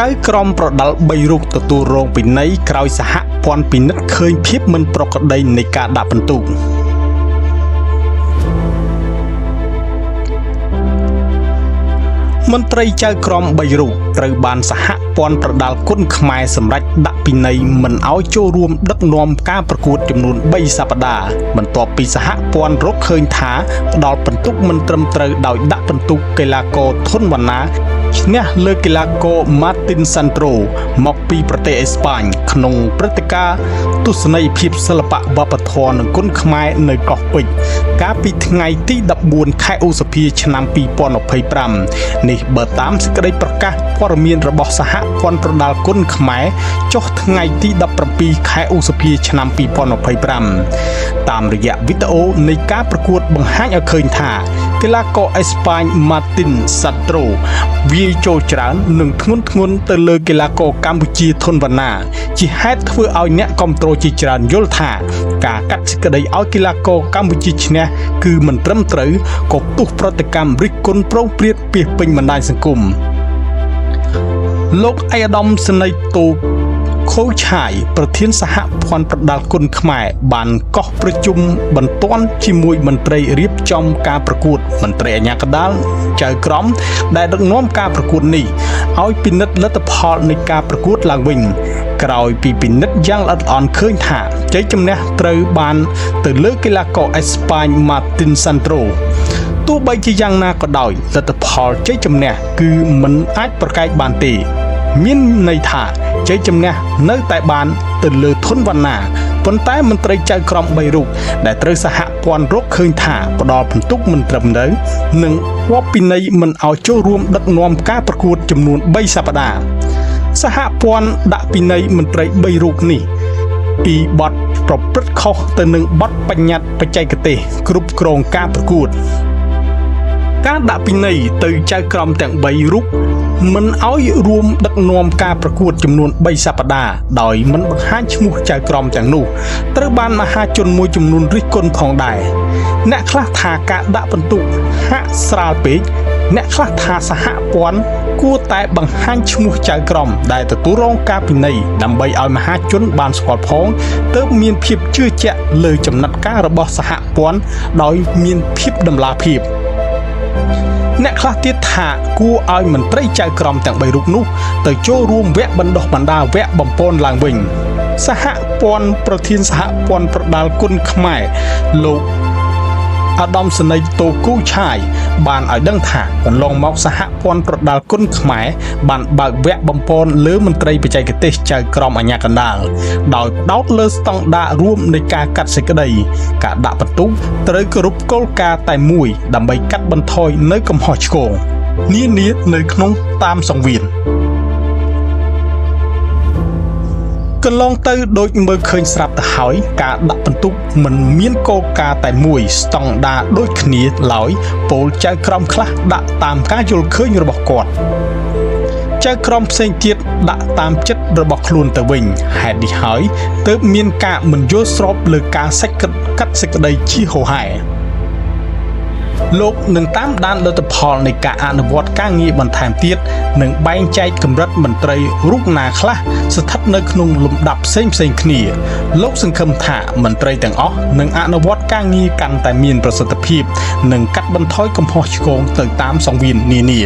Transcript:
ចៅក្រមប្រដាល់3រូបទទួលរងពិន័យក្រោយសហព័ន្ធពិនិត្យឃើញភាពមិនប្រក្រតីនៃការដាក់ពិន្ទុមន្ត្រីចៅក្រម3រូបត្រូវបានសហព័ន្ធប្រដាល់គុនខ្មែរសម្រេចដាក់ពិន័យមិនឲ្យចូលរួមដឹកនាំការប្រកួតចំនួន3សប្តាហ៍បន្ទាប់ពីសហព័ន្ធរកឃើញថាផ្ដល់ពិន្ទុមិនត្រឹមត្រូវដោយដាក់ពិន្ទុកីឡាករធុនវណ្ណាឈ្នះលើកីឡាករ Martin Santro មកពីប្រទេសអេស្ប៉ាញក្នុងព្រឹត្តិការណ៍ទស្សនីយភាពសិល្បៈវប្បធម៌និងគុនខ្មែរនៅកោះពេជ្រកាលពីថ្ងៃទី14ខែឧសភាឆ្នាំ2025នេះបើតាមសេចក្តីប្រកាសព័ត៌មានរបស់សហព័ន្ធប្រដាល់គុនខ្មែរចុះថ្ងៃទី17ខែឧសភាឆ្នាំ2025តាមរយៈវីដេអូនៃការប្រកួតបង្ហាញឲ្យឃើញថាកីឡាករអេស្ប៉ាញ Martin Santro វាយចូលច្រើននិងធ្ងន់ទៅលើកីឡាករកម្ពុជាធុនវណ្ណាជាហេតុធ្វើឲ្យអ្នកគាំទ្រជាច្រើនយល់ថាការកាត់សេចក្តីឲ្យកីឡាករកម្ពុជាឈ្នះគឺមិនត្រឹមត្រូវក៏ផ្ទុះប្រតិកម្មរិះគន់ប្រងព្រាតពាសពេញបណ្ដាញសង្គមលោកឯកឧត្តមសេនីយ៍តូខូឆាយប្រធានសហព័ន្ធប្រដាល់គុនខ្មែរបានកោះប្រជុំបន្ទាន់ជាមួយមន្ត្រីរៀបចំការប្រកួតមន្ត្រីអាជ្ញាកណ្ដាលចៅក្រមដែលដឹកនាំការប្រកួតនេះឲ្យពិនិត្យលទ្ធផលនៃការប្រកួតឡើងវិញក្រោយពីពិនិត្យយ៉ាងល្អិតល្អន់ឃើញថាជ័យជំនះត្រូវបានទៅលើកីឡាករអេស្ប៉ាញ Martin Santro ទោះបីជាយ៉ាងណាក៏ដោយលទ្ធផលជ័យជំនះគឺមិនអាចប្រកែកបានទេមានន័យថាជ័យជំនះនៅតែបានទៅលើធុនវណ្ណាប៉ុន្តែមន្ត្រីចៅក្រម3រូបដែលត្រូវសហព័ន្ធរកឃើញថាផ្ដល់ពិន្ទុមិនត្រឹមត្រូវនិងវាប់ពិន័យមិនឲ្យចូលរួមដឹកនាំការប្រកួតចំនួន3សប្តាហ៍សហព័ន្ធដាក់ពិន័យមន្ត្រី3រូបនេះពីបទប្រព្រឹត្តខុសទៅនឹងបទបញ្ញត្តិបច្ចេកទេសគ្រប់គ្រងការប្រកួតការដាក់ពិន័យទៅចៅក្រមទាំង3រូបមិនឲ្យរួមដឹកនាំការប្រកួតចំនួន3សប្តាហ៍ដោយមិនបង្ហាញឈ្មោះចៅក្រមទាំងនោះត្រូវបានមហាជនមួយចំនួនរិះគន់ផងដែរអ្នកខ្លះថាការដាក់ពិន្ទុហាក់ស្រាលពេកអ្នកខ្លះថាសហព័ន្ធគួរតែបង្ហាញឈ្មោះចៅក្រមដែលទទួលរងការពិន័យដើម្បីឲ្យមហាជនបានស្គាល់ផងទើបមានភាពជឿជាក់លើចំណាត់ការរបស់សហព័ន្ធដោយមានភាពតម្លាភាពអ្នកខ្លះទៀតថាគួរឲ្យមន្ត្រីចៅក្រមទាំង3រូបនោះទៅចូលរួមវគ្គបណ្ដុះបណ្ដាលវគ្គបំពន់ឡើងវិញសហព័ន្ធប្រធានសហព័ន្ធប្រដាល់គុនខ្មែរលោកឧត្តមសេនីយ៍តូគូឆាយបានឲ្យដឹងថាកន្លងមកសហព័ន្ធប្រដាល់គុនខ្មែរបានបើកវគ្គបំពន់លើមន្ត្រីបច្ចេកទេសចៅក្រមអាជ្ញាកណ្ដាលដោយផ្ដោតលើស្តង់ដាររួមនៃការកាត់សេចក្តីការដាក់ពិន្ទុត្រូវគោរពគោលការណ៍តែមួយដើម្បីកាត់បន្ថយនៅកំហុសឆ្គងនានានៅក្នុងតាមសង្វៀនកន្លងទៅដូចមើលឃើញស្រាប់ទៅហើយការដាក់ពិន្ទុមិនមានគោលការណ៍តែមួយស្តង់ដារដូចគ្នាឡើយពលចៅក្រមខ្លះដាក់តាមការយល់ឃើញរបស់គាត់ចៅក្រមផ្សេងទៀតដាក់តាមចិត្តរបស់ខ្លួនទៅវិញហេតុនេះហើយទើបមានការមិនយល់ស្របលើការកាត់សេចក្តីជាហូរហែលោកនឹងតាមដានលទ្ធផលនៃការអនុវត្តការងារបន្ថែមទៀតនិងបែងចែកកម្រិតមន្ត្រីរូបណាខ្លះស្ថិតនៅក្នុងលំដាប់ផ្សេងគ្នាលោកសង្ឃឹមថាមន្ត្រីទាំងអស់នឹងអនុវត្តការងារកាន់តែមានប្រសិទ្ធភាពនិងកាត់បន្ថយកំហុសឆ្គងទៅតាមសង្វៀននានា